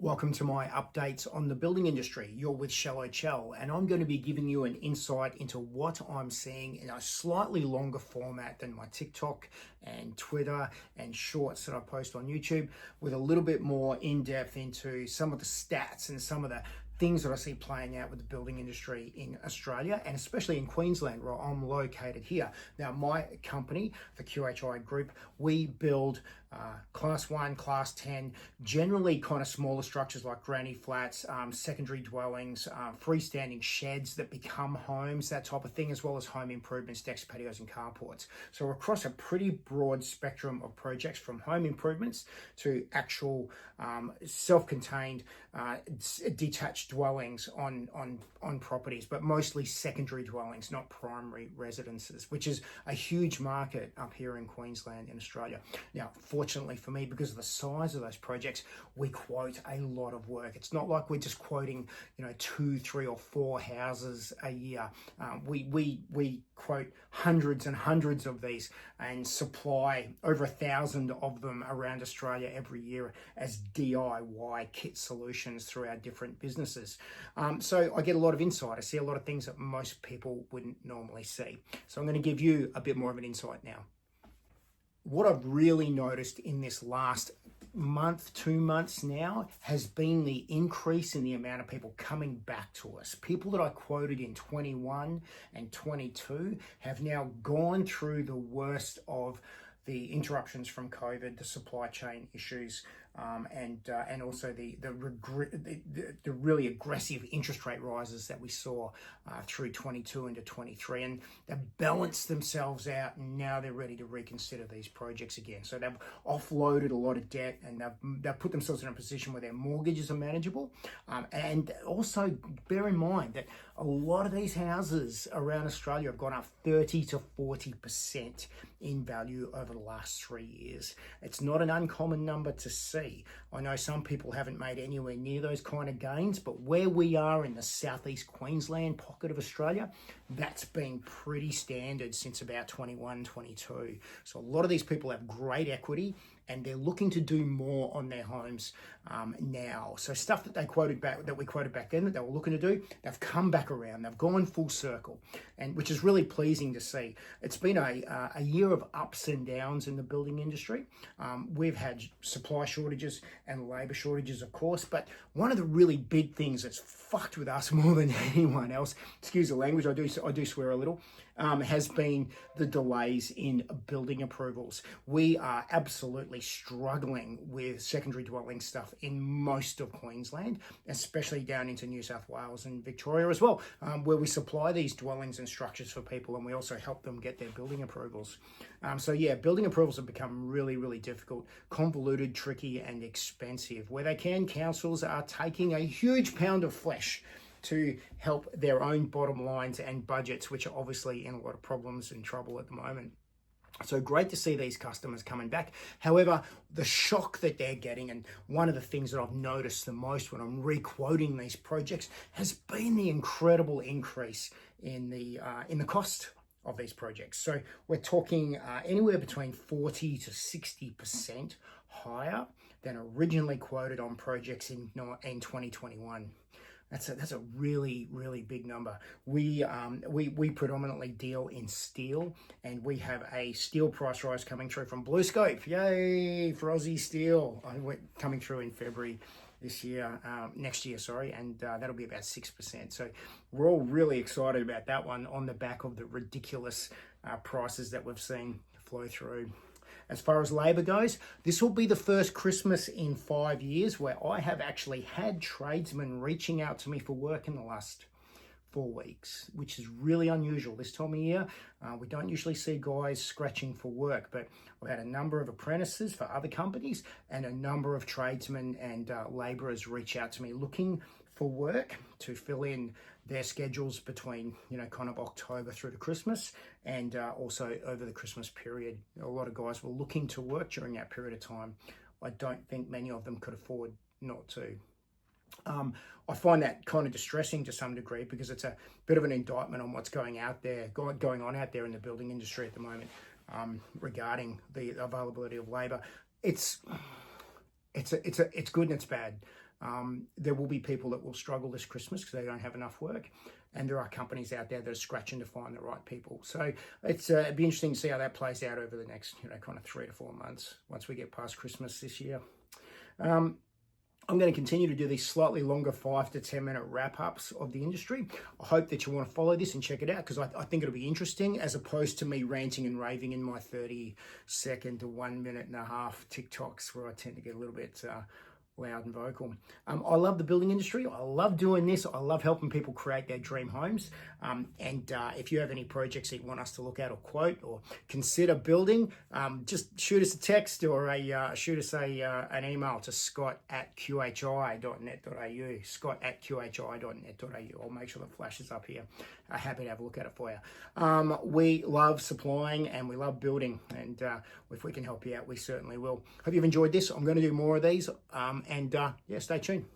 Welcome to my updates on the building industry. You're with Shallowchal, and I'm going to be giving you an insight into what I'm seeing in a slightly longer format than my TikTok and Twitter and shorts that I post on YouTube, with a little bit more in depth into some of the stats and some of the things that I see playing out with the building industry in Australia, and especially in Queensland, where I'm located here. Now, my company, the QHI Group, we build Class 1, Class 10, generally kind of smaller structures like granny flats, secondary dwellings, freestanding sheds that become homes, that type of thing, as well as home improvements, decks, patios, and carports. So we're across a pretty broad spectrum of projects, from home improvements to actual self-contained detached dwellings on properties, but mostly secondary dwellings, not primary residences, which is a huge market up here in Queensland in Australia. Now, fortunately for me, because of the size of those projects, we quote a lot of work. It's not like we're just quoting, 2, 3, or 4 houses a year. We quote hundreds and hundreds of these and supply over 1,000 of them around Australia every year as DIY kit solutions through our different businesses. So I get a lot of insight. I see a lot of things that most people wouldn't normally see. So I'm going to give you a bit more of an insight now. What I've really noticed in this last month, 2 months now, has been the increase in the amount of people coming back to us. People that I quoted in 21 and 22 have now gone through the worst of the interruptions from COVID, the supply chain issues, and also the really aggressive interest rate rises that we saw through 22 into 23, and they've balanced themselves out, and now they're ready to reconsider these projects again. So they've offloaded a lot of debt, and they've put themselves in a position where their mortgages are manageable, and also bear in mind that a lot of these houses around Australia have gone up 30 to 40% in value over the last 3 years. It's not an uncommon number to see. I know some people haven't made anywhere near those kind of gains, but where we are in the southeast Queensland pocket of Australia, that's been pretty standard since about 21, 22. So a lot of these people have great equity, and they're looking to do more on their homes now. So stuff that we quoted back then that they were looking to do, they've come back around. They've gone full circle, and which is really pleasing to see. It's been a year of ups and downs in the building industry. We've had supply shortages and labour shortages, of course, but one of the really big things that's fucked with us more than anyone else, excuse the language, I do swear a little, has been the delays in building approvals. We are absolutely struggling with secondary dwelling stuff in most of Queensland, especially down into New South Wales and Victoria as well, where we supply these dwellings and structures for people, and we also help them get their building approvals. So yeah, building approvals have become really, really difficult, convoluted, tricky, and expensive. Where they can, councils are taking a huge pound of flesh to help their own bottom lines and budgets, which are obviously in a lot of problems and trouble at the moment. So great to see these customers coming back. However, the shock that they're getting, and one of the things that I've noticed the most when I'm re-quoting these projects, has been the incredible increase in the cost of these projects. So we're talking anywhere between 40 to 60% higher than originally quoted on projects in 2021. That's a really, really big number. We predominantly deal in steel, and we have a steel price rise coming through from BlueScope. Yay for Aussie steel! Coming through in February next year, and that'll be about 6%. So we're all really excited about that one on the back of the ridiculous prices that we've seen flow through. As far as labour goes, this will be the first Christmas in 5 years where I have actually had tradesmen reaching out to me for work in the last 4 weeks, which is really unusual this time of year. We don't usually see guys scratching for work, but I've had a number of apprentices for other companies and a number of tradesmen and labourers reach out to me looking for work to fill in their schedules between, kind of October through to Christmas, and also over the Christmas period. A lot of guys were looking to work during that period of time. I don't think many of them could afford not to. I find that kind of distressing to some degree, because it's a bit of an indictment on what's going on out there in the building industry at the moment, regarding the availability of labour. It's good and it's bad. There will be people that will struggle this Christmas because they don't have enough work. And there are companies out there that are scratching to find the right people. So it'd be interesting to see how that plays out over the next, kind of 3 to 4 months once we get past Christmas this year. I'm going to continue to do these slightly longer 5 to 10 minute wrap-ups of the industry. I hope that you want to follow this and check it out, because I think it'll be interesting, as opposed to me ranting and raving in my 30-second to 1 minute and a half TikToks, where I tend to get a little bit loud and vocal. I love the building industry. I love doing this. I love helping people create their dream homes. And if you have any projects that you want us to look at or quote or consider building, just shoot us a text or shoot us an email to scott@qhi.net.au, scott@qhi.net.au. I'll make sure that flashes up here. Happy to have a look at it for you. We love supplying and we love building, and if we can help you out, we certainly will. Hope you've enjoyed this. I'm going to do more of these. Stay tuned.